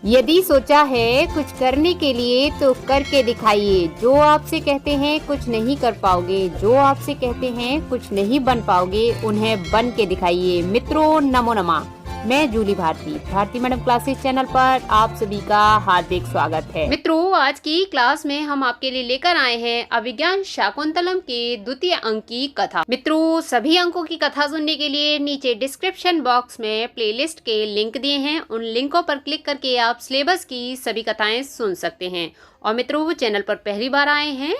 यदि सोचा है कुछ करने के लिए तो करके दिखाइए। जो आपसे कहते हैं कुछ नहीं कर पाओगे, जो आपसे कहते हैं कुछ नहीं बन पाओगे, उन्हें बन के दिखाइए। मित्रों नमो नमः। मैं Julie Bharati madam classes channel पर आप सभी का हार्दिक स्वागत है। मित्रों आज की क्लास में हम आपके लिए लेकर आए हैं अभिज्ञान शाकुंतलम के द्वितीय अंक की कथा। मित्रों सभी अंकों की कथा सुनने के लिए नीचे डिस्क्रिप्शन बॉक्स में प्लेलिस्ट के लिंक दिए हैं, उन लिंकों पर क्लिक करके आप सिलेबस की सभी कथाएं सुन सकते हैं। और मित्रों वो चैनल पर पहली बार आए हैं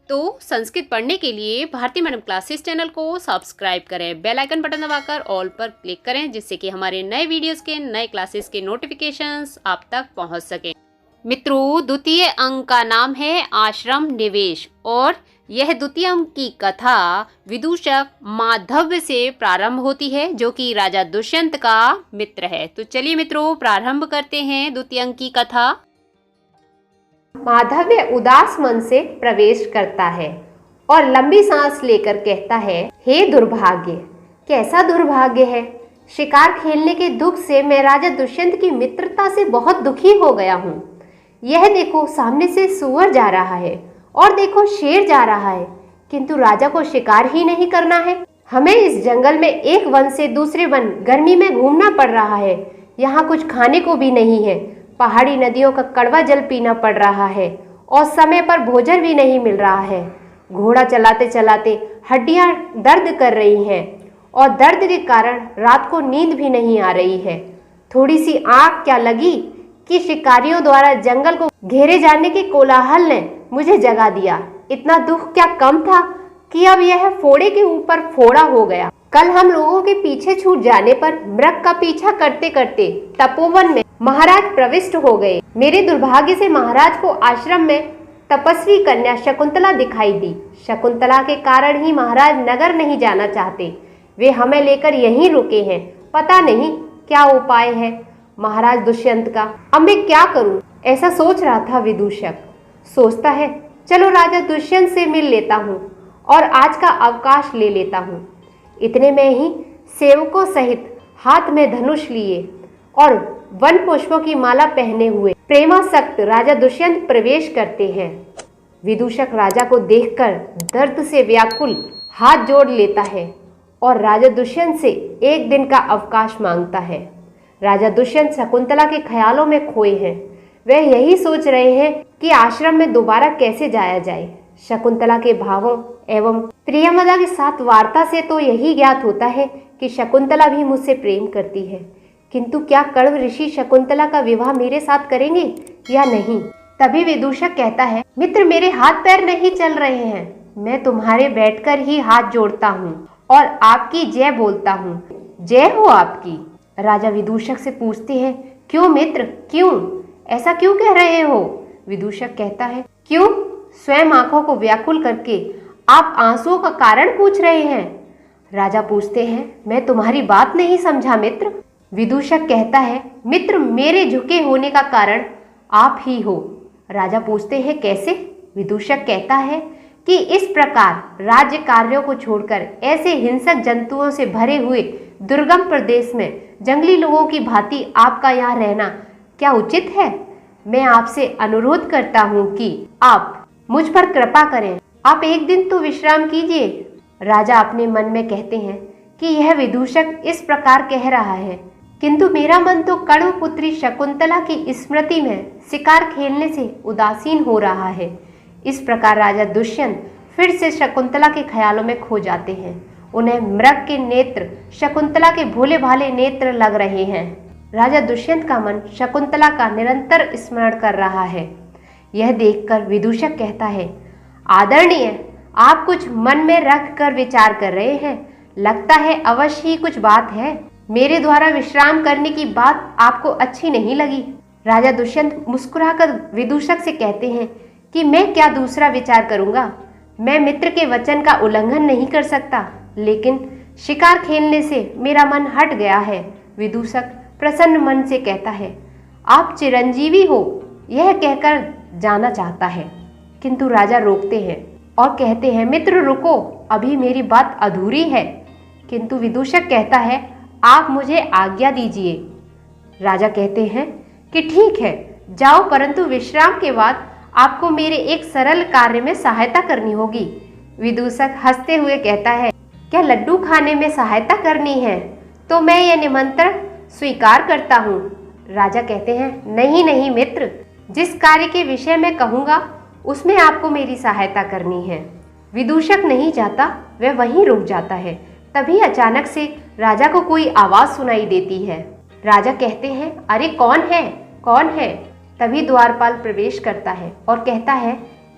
तो संस्कृत पढ़ने के लिए भारती मैडम क्लासेस चैनल को सब्सक्राइब करें, बेल आइकन बटन दबाकर ऑल पर क्लिक करें, जिससे कि हमारे नए वीडियोस के नए क्लासेस के नोटिफिकेशंस आप तक पहुंच सकें। मित्रों द्वितीय अंक का नाम है आश्रम निवेश और यह द्वितीय अंक की कथा विदूषक माधव्य से प्रारंभ होती है, जो कि राजा दुष्यंत का मित्र है। तो चलिए मित्रों प्रारंभ करते हैं द्वितीय अंक की कथा। माधव्य उदास मन से प्रवेश करता है और लंबी सांस लेकर कहता है, हे दुर्भाग्य, कैसा दुर्भाग्य है। शिकार खेलने के दुख से मैं राजा दुष्यंत की मित्रता से बहुत दुखी हो गया हूँ। यह देखो सामने से सूअर जा रहा है और देखो शेर जा रहा है, किंतु राजा को शिकार ही नहीं करना है। हमें इस जंगल में एक वन से दूसरे वन गर्मी में घूमना पड़ रहा है। यहाँ कुछ खाने को भी नहीं है। पहाड़ी नदियों का कड़वा जल पीना पड़ रहा है और समय पर भोजन भी नहीं मिल रहा है। घोड़ा चलाते चलाते हड्डियां दर्द कर रही हैं और दर्द के कारण रात को नींद भी नहीं आ रही है। थोड़ी सी आग क्या लगी कि शिकारियों द्वारा जंगल को घेरे जाने के कोलाहल ने मुझे जगा दिया। इतना दुख क्या कम था कि अब यह फोड़े के ऊपर फोड़ा हो गया। कल हम लोगों के पीछे छूट जाने पर मृग का पीछा करते करते तपोवन में महाराज प्रविष्ट हो गए। मेरे दुर्भाग्य से महाराज को आश्रम में तपस्वी कन्या शकुंतला दिखाई दी। शकुंतला के कारण ही महाराज नगर नहीं जाना चाहते। वे हमें लेकर यहीं रुके हैं। पता नहीं क्या उपाय है महाराज दुष्यंत का। अब मैं क्या करूं? ऐसा सोच रहा था विदूषक। सोचता है चलो राजा दुष्यंत से मिल लेता हूं और आज का अवकाश ले लेता हूं। इतने में ही सेवकों सहित हाथ में धनुष लिए और वन पुष्पों की माला पहने हुए प्रेमासक्त राजा दुष्यंत प्रवेश करते हैं। विदूषक राजा को देखकर दर्द से व्याकुल हाथ जोड़ लेता है और राजा दुष्यंत से एक दिन का अवकाश मांगता है। राजा दुष्यंत शकुंतला के ख्यालों में खोए हैं। वह यही सोच रहे हैं कि आश्रम में दोबारा कैसे जाया जाए। शकुंतला के भावों एवं प्रियमदा के साथ वार्ता से तो यही ज्ञात होता है कि शकुंतला भी मुझसे प्रेम करती है, किंतु क्या कण्व ऋषि शकुंतला का विवाह मेरे साथ करेंगे या नहीं? तभी विदूषक कहता है, मित्र मेरे हाथ पैर नहीं चल रहे हैं। मैं तुम्हारे बैठकर ही हाथ जोड़ता हूँ और आपकी जय बोलता हूँ। जय हो आपकी। राजा विदूषक से पूछते हैं, क्यों मित्र, क्यों ऐसा क्यों कह रहे हो? विदूषक कहता है, क्यों? स्वयं आंखों को व्याकुल करके आप आंसुओं का कारण पूछ रहे हैं। राजा पूछते हैं, मैं तुम्हारी बात नहीं समझा मित्र। विदूषक कहता है, मित्र मेरे झुके होने का कारण आप ही हो। राजा पूछते हैं, कैसे? विदूषक कहता है कि इस प्रकार राज्य कार्यों को छोड़कर ऐसे हिंसक जंतुओं से भरे हुए दुर्गम प्रदेश में जंगली लोगों की भांति आपका यहाँ रहना क्या उचित है? मैं आपसे अनुरोध करता हूँ कि आप मुझ पर कृपा करें। आप एक दिन तो विश्राम कीजिए। राजा अपने मन में कहते हैं कि यह विदूषक इस प्रकार कह रहा है, किंतु मेरा मन तो कण्व पुत्री शकुंतला की स्मृति में शिकार खेलने से उदासीन हो रहा है। इस प्रकार राजा दुष्यंत फिर से शकुंतला के ख्यालों में खो जाते हैं। उन्हें मृग के नेत्र शकुंतला के भोले भाले नेत्र लग रहे हैं। राजा दुष्यंत का मन शकुंतला का निरंतर स्मरण कर रहा है। यह देखकर विदूषक कहता है, आदरणीय, आप कुछ मन में रख कर विचार कर रहे हैं। लगता है अवश्य ही कुछ बात है। मेरे द्वारा विश्राम करने की बात आपको अच्छी नहीं लगी। राजा दुष्यंत मुस्कुराकर विदूषक से कहते हैं कि मैं क्या दूसरा विचार करूंगा। मैं मित्र के वचन का उल्लंघन नहीं कर सकता, लेकिन शिकार खेलने से मेरा मन हट गया है। विदूषक प्रसन्न मन से कहता है, आप चिरंजीवी हो, यह कहकर जाना चाहता है, किंतु राजा रोकते हैं और कहते हैं, मित्र रुको, अभी मेरी बात अधूरी है। किंतु विदूषक कहता है, आप मुझे आज्ञा दीजिए। राजा कहते हैं कि ठीक है जाओ, परंतु विश्राम के बाद आपको मेरे एक सरल कार्य में सहायता करनी होगी। विदूषक हंसते हुए कहता है, क्या लड्डू खाने में सहायता करनी है? तो मैं यह निमंत्रण स्वीकार करता हूँ। राजा कहते हैं, नहीं नहीं मित्र, जिस कार्य के विषय में कहूँगा उसमें आपको मेरी सहायता करनी है। विदूषक नहीं जाता, वह वहीं रुक जाता है। तभी अचानक से राजा को कोई आवाज सुनाई देती है। राजा कहते हैं, अरे कौन है, कौन है? तभी द्वारपाल प्रवेश करता है और कहता है,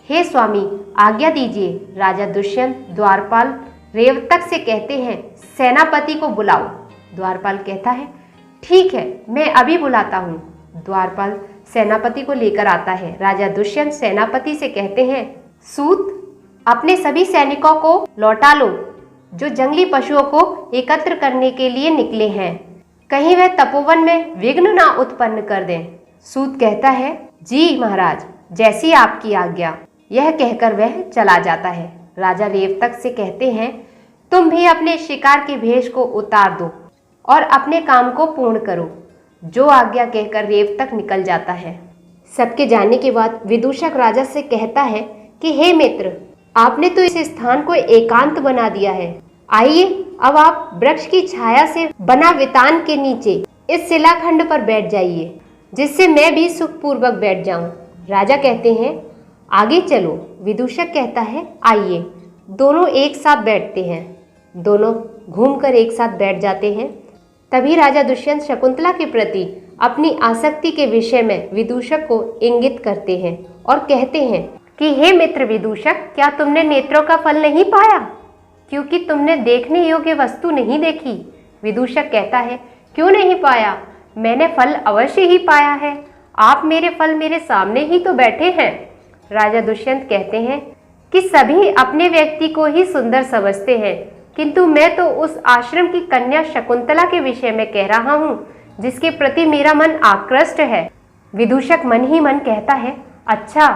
हे स्वामी आज्ञा दीजिए। राजा दुष्यंत द्वारपाल रेवतक से कहते हैं, सेनापति को बुलाओ। द्वारपाल कहता है, ठीक है मैं अभी बुलाता हूँ। द्वारपाल सेनापति को लेकर आता है। राजा दुष्यंत सेनापति से कहते हैं, सूत अपने सभी सैनिकों को लौटा लो जो जंगली पशुओं को एकत्र करने के लिए निकले हैं, कहीं वह तपोवन में विघ्न ना उत्पन्न कर दें। सूत कहता है, जी महाराज, जैसी आपकी आज्ञा। यह कहकर वह चला जाता है। राजा रेवतक से कहते हैं, तुम भी अपने शिकार के भेष को उतार दो और अपने काम को पूर्ण करो। जो आज्ञा कहकर रेवतक निकल जाता है। सबके जाने के बाद विदूषक राजा से कहता है कि हे मित्र, आपने तो इस स्थान को एकांत बना दिया है। आइए अब आप वृक्ष की छाया से बना वितान के नीचे इस शिलाखंड पर बैठ जाइए, जिससे मैं भी सुखपूर्वक बैठ जाऊं। राजा कहते हैं, आगे चलो। विदूषक कहता है, आइए। दोनों एक साथ बैठते हैं। दोनों घूमकर एक साथ बैठ जाते हैं। तभी राजा दुष्यंत शकुंतला के प्रति अपनी आसक्ति के विषय में विदूषक को इंगित करते हैं और कहते हैं कि हे मित्र विदूषक, क्या तुमने नेत्रों का फल नहीं पाया, क्योंकि तुमने देखने योग्य वस्तु नहीं देखी? विदूषक कहता है, क्यों नहीं पाया? मैंने फल अवश्य ही पाया है। आप मेरे फल मेरे सामने ही तो बैठे हैं। राजा दुष्यंत कहते हैं कि सभी अपने व्यक्ति को ही सुंदर समझते हैं, किंतु मैं तो उस आश्रम की कन्या शकुंतला के विषय में कह रहा हूँ, जिसके प्रति मेरा मन आकृष्ट है। विदूषक मन ही मन कहता है, अच्छा,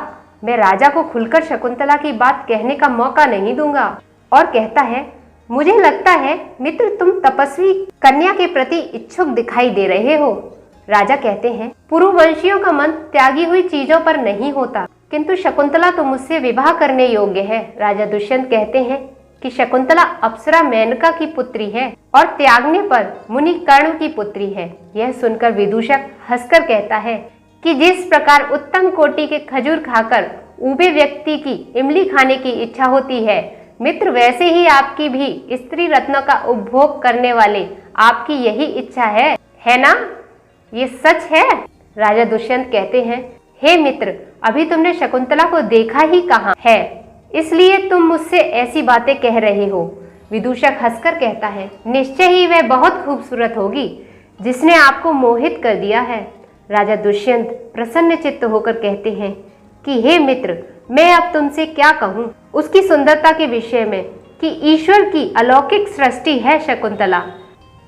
मैं राजा को खुलकर शकुंतला की बात कहने का मौका नहीं दूंगा। और कहता है, मुझे लगता है मित्र, तुम तपस्वी कन्या के प्रति इच्छुक दिखाई दे रहे हो। राजा कहते हैं, पुरुवंशियों का मन त्यागी हुई चीजों पर नहीं होता, किंतु शकुंतला तो मुझसे विवाह करने योग्य है। राजा दुष्यंत कहते हैं कि शकुंतला अप्सरा मेनका की पुत्री है और त्यागने पर मुनि कर्ण की पुत्री है। यह सुनकर विदूषक हंसकर कहता है कि जिस प्रकार उत्तम कोटि के खजूर खाकर ऊबे व्यक्ति की इमली खाने की इच्छा होती है, मित्र, वैसे ही आपकी भी स्त्री रत्नों का उपभोग करने वाले आपकी यही इच्छा है ना? ये सच है? राजा दुष्यंत कहते हैं, हे मित्र, अभी तुमने शकुंतला को देखा ही कहाँ है, इसलिए तुम मुझसे ऐसी बातें कह रहे हो। विदूषक हंसकर कहता है, निश्चय ही वह बहुत खूबसूरत होगी जिसने आपको मोहित कर दिया है। राजा दुष्यंत प्रसन्न चित्त होकर कहते हैं कि हे मित्र, मैं अब तुमसे क्या कहूँ उसकी सुंदरता के विषय में, कि ईश्वर की अलौकिक सृष्टि है शकुंतला।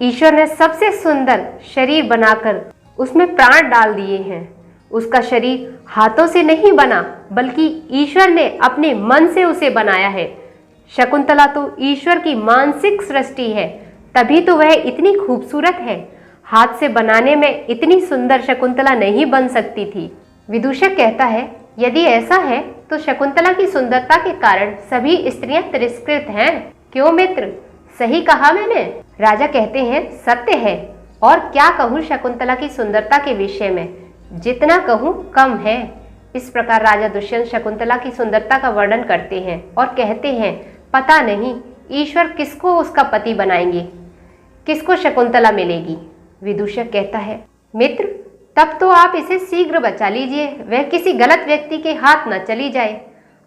ईश्वर ने सबसे सुंदर शरीर बनाकर उसमें प्राण डाल दिए हैं। उसका शरीर हाथों से नहीं बना, बल्कि ईश्वर ने अपने मन से उसे बनाया है। शकुंतला तो ईश्वर की मानसिक सृष्टि है, तभी तो वह इतनी खूबसूरत है। हाथ से बनाने में इतनी सुंदर शकुंतला नहीं बन सकती थी। विदूषक कहता है, यदि ऐसा है तो शकुंतला की सुंदरता के कारण सभी स्त्रियां तिरस्कृत हैं। क्यों मित्र, सही कहा मैंने? राजा कहते हैं, सत्य है। और क्या कहूँ शकुंतला की सुंदरता के विषय में, जितना कहूँ कम है। इस प्रकार राजा दुष्यंत शकुंतला की सुंदरता का वर्णन करते हैं और कहते हैं, पता नहीं ईश्वर किसको उसका पति बनाएंगे, किसको शकुंतला मिलेगी। विदूषक कहता है, मित्र, तब तो आप इसे शीघ्र बचा लीजिए, वह किसी गलत व्यक्ति के हाथ न चली जाए,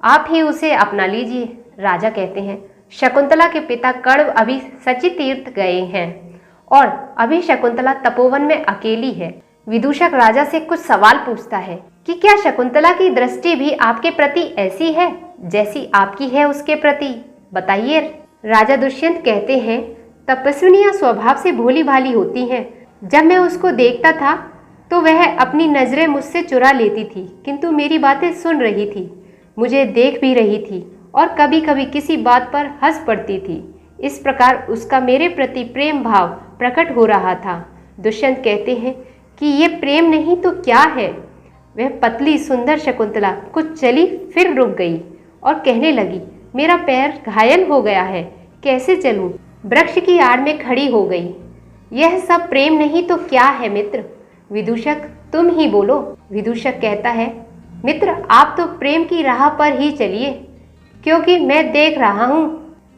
आप ही उसे अपना लीजिए। राजा कहते हैं, शकुंतला के पिता कर्ण अभी सची तीर्थ गए हैं और अभी शकुंतला तपोवन में अकेली है। विदूषक राजा से कुछ सवाल पूछता है कि क्या शकुंतला की दृष्टि भी आपके प्रति ऐसी है जैसी आपकी है उसके प्रति, बताइए। राजा दुष्यंत कहते हैं, तपस्विनियां स्वभाव से भोली भाली होती हैं। जब मैं उसको देखता था तो वह अपनी नजरें मुझसे चुरा लेती थी, किंतु मेरी बातें सुन रही थी, मुझे देख भी रही थी और कभी कभी किसी बात पर हंस पड़ती थी। इस प्रकार उसका मेरे प्रति प्रेम भाव प्रकट हो रहा था। दुष्यंत कहते हैं कि ये प्रेम नहीं तो क्या है। वह पतली सुंदर शकुंतला कुछ चली फिर रुक गई और कहने लगी, मेरा पैर घायल हो गया है, कैसे चलूं? वृक्ष की आड़ में खड़ी हो गई। यह सब प्रेम नहीं तो क्या है मित्र? विदूषक तुम ही बोलो। विदूषक कहता है, मित्र आप तो प्रेम की राह पर ही चलिए, क्योंकि मैं देख रहा हूँ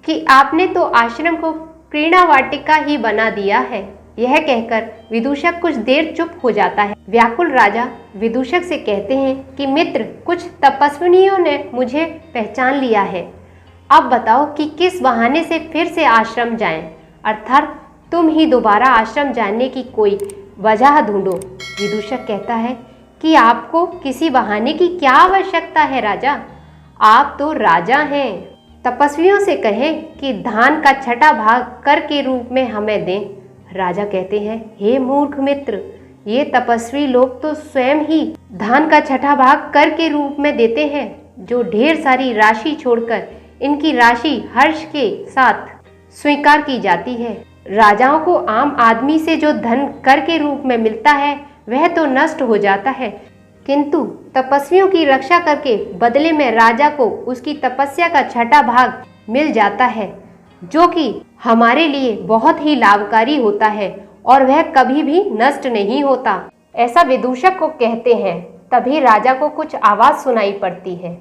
कि आपने तो आश्रम को क्रीड़ा वाटिका ही बना दिया है। यह कहकर विदूषक कुछ देर चुप हो जाता है। व्याकुल राजा विदूषक से कहते हैं कि मित्र, कुछ तपस्विनियों ने मुझे पहचान लिया है। अब बताओ कि किस बहाने से फिर से आश्रम जाएं, अर्थात तुम ही दोबारा आश्रम जाने की कोई वजह ढूंढो। विदूषक कहता है कि आपको किसी बहाने की क्या आवश्यकता है राजा, आप तो राजा हैं। तपस्वियों से कहें कि धान का छठा भाग कर के रूप में हमें दें। राजा कहते हैं, हे मूर्ख मित्र, ये तपस्वी लोग तो स्वयं ही धान का छठा भाग कर के रूप में देते हैं, जो ढेर सारी राशि छोड़कर इनकी राशि हर्ष के साथ स्वीकार की जाती है। राजाओं को आम आदमी से जो धन कर के रूप में मिलता है वह तो नष्ट हो जाता है, किंतु तपस्वियों की रक्षा करके बदले में राजा को उसकी तपस्या का छठा भाग मिल जाता है, जो कि हमारे लिए बहुत ही लाभकारी होता है और वह कभी भी नष्ट नहीं होता। ऐसा विदूषक को कहते हैं। तभी राजा को कुछ आवाज सुनाई पड़ती है।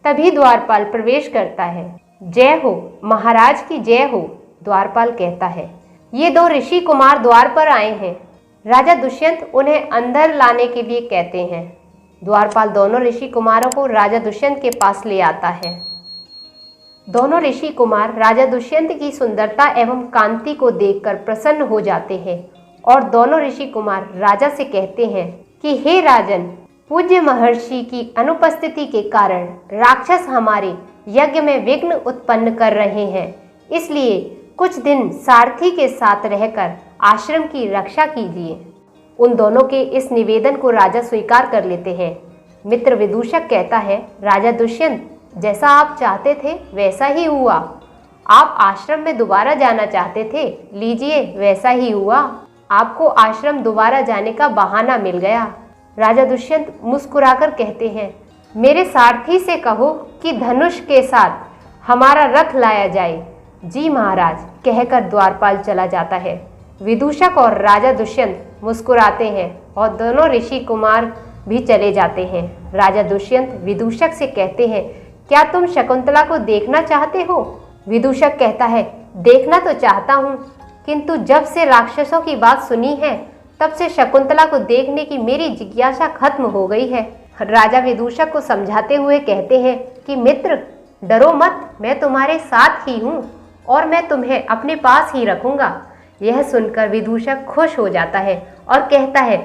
तभी द्वारपाल प्रवेश करता है। जय हो महाराज की जय हो, द्वारपाल कहता है। ये दो ऋषि कुमार द्वार पर आए हैं। राजा दुष्यंत उन्हें अंदर लाने के लिए कहते हैं। द्वारपाल दोनों ऋषि कुमारों को राजा दुष्यंत के पास ले आता है। दोनों ऋषि कुमार राजा दुष्यंत की सुंदरता एवं कांति को देखकर प्रसन्न हो जाते हैं और दोनों ऋषि कुमार राजा से कहते हैं कि हे राजन, पूज्य महर्षि की अनुपस्थिति के कारण राक्षस हमारे यज्ञ में विघ्न उत्पन्न कर रहे हैं, इसलिए कुछ दिन सारथी के साथ रहकर आश्रम की रक्षा कीजिए। उन दोनों के इस निवेदन को राजा स्वीकार कर लेते हैं। मित्र विदूषक कहता है, राजा दुष्यंत, जैसा आप चाहते थे वैसा ही हुआ। आप आश्रम में दोबारा जाना चाहते थे, लीजिए वैसा ही हुआ। आपको आश्रम दोबारा जाने का बहाना मिल गया। राजा दुष्यंत मुस्कुराकर कहते हैं, मेरे सारथी से कहो कि धनुष के साथ हमारा रथ लाया जाए। जी महाराज, कहकर द्वारपाल चला जाता है। विदूषक और राजा दुष्यंत मुस्कुराते हैं और दोनों ऋषि कुमार भी चले जाते हैं। राजा दुष्यंत विदूषक से कहते हैं, क्या तुम शकुंतला को देखना चाहते हो? विदूषक कहता है, देखना तो चाहता हूँ, किंतु जब से राक्षसों की बात सुनी है तब से शकुंतला को देखने की मेरी जिज्ञासा खत्म हो गई है। राजा विदूषक को समझाते हुए कहते हैं कि मित्र, डरो मत, मैं तुम्हारे साथ ही हूँ और मैं तुम्हें अपने पास ही रखूंगा। यह सुनकर विदूषक खुश हो जाता है और कहता है,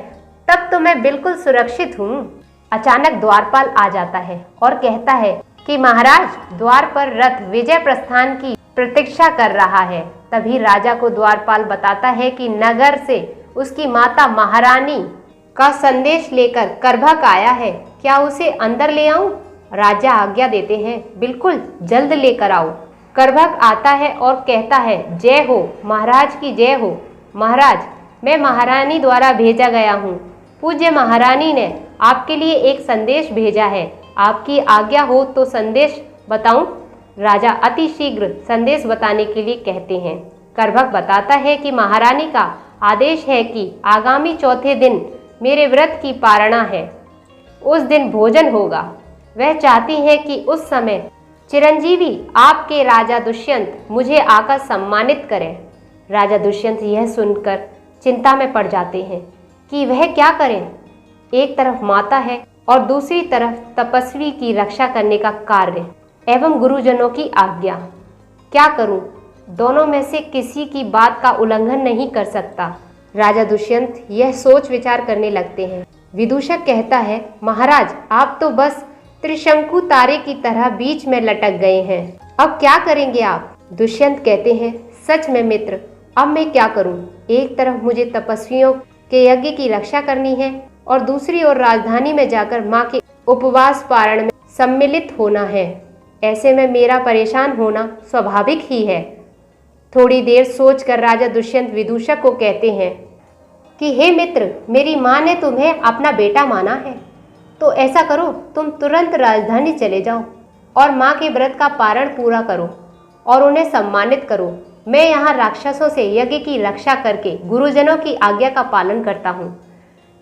तब तो मैं बिल्कुल सुरक्षित हूँ। अचानक द्वारपाल आ जाता है और कहता है कि महाराज, द्वार पर रथ विजय प्रस्थान की प्रतीक्षा कर रहा है। तभी राजा को द्वारपाल बताता है कि नगर से उसकी माता महारानी का संदेश लेकर करभक आया है, क्या उसे अंदर ले आऊं? राजा आज्ञा देते हैं, बिल्कुल जल्द लेकर आओ। करभक आता है और कहता है, जय हो महाराज की जय हो। महाराज, मैं महारानी द्वारा भेजा गया हूँ। पूज्य महारानी ने आपके लिए एक संदेश भेजा है, आपकी आज्ञा हो तो संदेश बताऊं? राजा अति शीघ्र संदेश बताने के लिए कहते हैं। करभक बताता है कि महारानी का आदेश है कि आगामी चौथे दिन मेरे व्रत की पारणा है, उस दिन भोजन होगा। वह चाहती है कि उस समय चिरंजीवी आपके राजा दुष्यंत मुझे आकर सम्मानित करें। राजा दुष्यंत यह सुनकर चिंता में पड़ जाते हैं कि वह क्या करें। एक तरफ माता है और दूसरी तरफ तपस्वी की रक्षा करने का कार्य एवं गुरुजनों की आज्ञा। क्या करूं? दोनों में से किसी की बात का उल्लंघन नहीं कर सकता। राजा दुष्यंत यह सोच विचार करने लगते हैं। विदूषक कहता है, महाराज, आप तो बस त्रिशंकु तारे की तरह बीच में लटक गए हैं, अब क्या करेंगे आप? दुष्यंत कहते हैं, सच में मित्र, अब मैं क्या करूं? एक तरफ मुझे तपस्वियों के यज्ञ की रक्षा करनी है और दूसरी ओर राजधानी में जाकर माँ के उपवास पारण में सम्मिलित होना है। ऐसे में मेरा परेशान होना स्वाभाविक ही है। थोड़ी देर सोचकर राजा दुष्यंत विदूषक को कहते हैं कि हे मित्र, मेरी माँ ने तुम्हें अपना बेटा माना है, तो ऐसा करो, तुम तुरंत राजधानी चले जाओ और माँ के व्रत का पारण पूरा करो और उन्हें सम्मानित करो। मैं यहाँ राक्षसों से यज्ञ की रक्षा करके गुरुजनों की आज्ञा का पालन करता हूँ।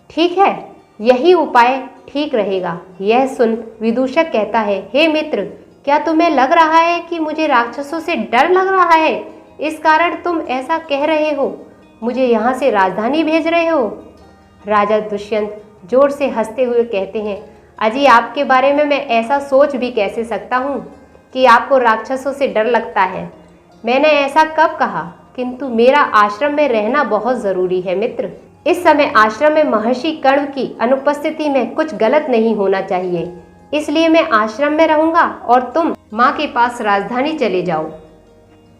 ठीक है, यही उपाय ठीक रहेगा। यह सुन विदूषक कहता है, हे मित्र, क्या तुम्हें लग रहा है कि मुझे राक्षसों से डर लग रहा है, इस कारण तुम ऐसा कह रहे हो, मुझे यहाँ से राजधानी भेज रहे हो? राजा दुष्यंत जोर से हंसते हुए कहते हैं, अजी, आपके बारे में मैं ऐसा सोच भी कैसे सकता हूँ कि आपको राक्षसों से डर लगता है। मैंने ऐसा कब कहा? किंतु मेरा आश्रम में रहना बहुत ज़रूरी है मित्र। इस समय आश्रम में महर्षि कण्व की अनुपस्थिति में कुछ गलत नहीं होना चाहिए, इसलिए मैं आश्रम में रहूंगा और तुम माँ के पास राजधानी चले जाओ।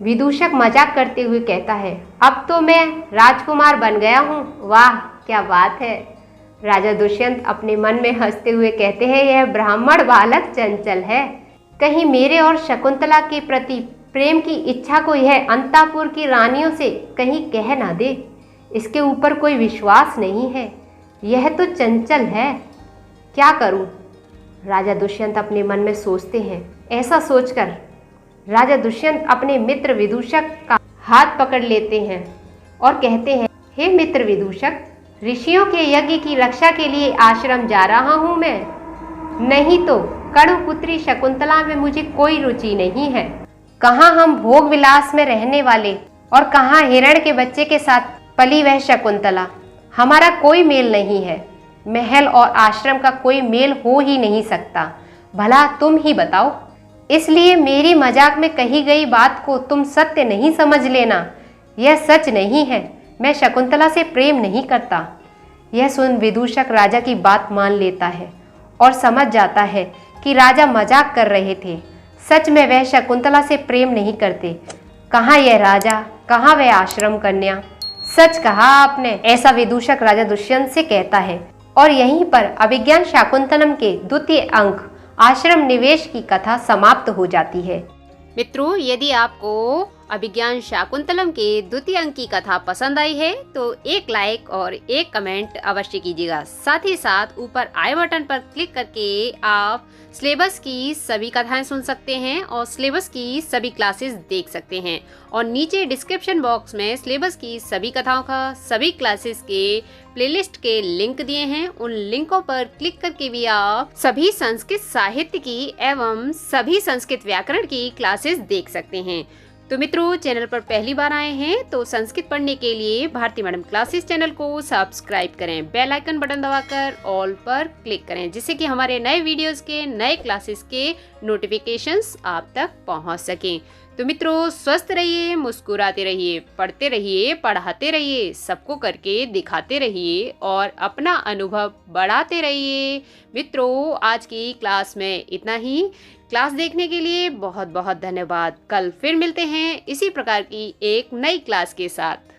विदूषक मजाक करते हुए कहता है, अब तो मैं राजकुमार बन गया हूँ। वाह, क्या बात है। राजा दुष्यंत अपने मन में हंसते हुए कहते हैं, यह ब्राह्मण बालक चंचल है, कहीं मेरे और शकुंतला के प्रति प्रेम की इच्छा को यह अंतापुर की रानियों से कहीं कह ना दे। इसके ऊपर कोई विश्वास नहीं है, यह तो चंचल है, क्या करूं? राजा दुष्यंत अपने मन में सोचते हैं। ऐसा सोचकर राजा दुष्यंत अपने मित्र विदूषक का हाथ पकड़ लेते हैं और कहते हैं, हे मित्र विदूषक, ऋषियों के यज्ञ की रक्षा के लिए आश्रम जा रहा हूँ मैं, नहीं तो कण्व पुत्री शकुंतला में मुझे कोई रुचि नहीं है। कहाँ हम भोग विलास में रहने वाले और कहाँ हिरण के बच्चे के साथ पली वह शकुंतला, हमारा कोई मेल नहीं है। महल और आश्रम का कोई मेल हो ही नहीं सकता, भला तुम ही बताओ। इसलिए मेरी मजाक में कही गई बात को तुम सत्य नहीं समझ लेना, यह सच नहीं है, मैं शकुंतला से प्रेम नहीं करता। यह सुन विदूषक राजा की बात मान लेता है और समझ जाता है कि राजा मजाक कर रहे थे, सच में वह शकुंतला से प्रेम नहीं करते। कहाँ यह राजा, कहाँ वह आश्रम कन्या, सच कहा आपने, ऐसा विदूषक राजा दुष्यंत से कहता है। और यहीं पर अभिज्ञान शाकुंतलम के द्वितीय अंक आश्रम निवेश की कथा समाप्त हो जाती है। मित्रों, यदि आपको अभिज्ञान शाकुंतलम के द्वितीय अंक की कथा पसंद आई है तो एक लाइक और एक कमेंट अवश्य कीजिएगा। साथ ही साथ ऊपर आई बटन पर क्लिक करके आप सिलेबस की सभी कथाएं सुन सकते हैं और सिलेबस की सभी क्लासेस देख सकते हैं। और नीचे डिस्क्रिप्शन बॉक्स में सिलेबस की सभी कथाओं का सभी क्लासेस के प्लेलिस्ट के लिंक दिए हैं, उन लिंकों पर क्लिक करके भी आप सभी संस्कृत साहित्य की एवं सभी संस्कृत व्याकरण की क्लासेस देख सकते हैं। तो मित्रों, चैनल पर पहली बार आए हैं तो संस्कृत पढ़ने के लिए भारती मैडम क्लासेस चैनल को सब्सक्राइब करें, बेल आइकन बटन दबाकर ऑल पर क्लिक करें, जिससे कि हमारे नए वीडियोस के नए क्लासेस के नोटिफिकेशंस आप तक पहुंच सकें। तो मित्रों, स्वस्थ रहिए, मुस्कुराते रहिए, पढ़ते रहिए, पढ़ाते रहिए, सबको करके दिखाते रहिए और अपना अनुभव बढ़ाते रहिए। मित्रों, आज की क्लास में इतना ही। क्लास देखने के लिए बहुत बहुत धन्यवाद। कल फिर मिलते हैं इसी प्रकार की एक नई क्लास के साथ।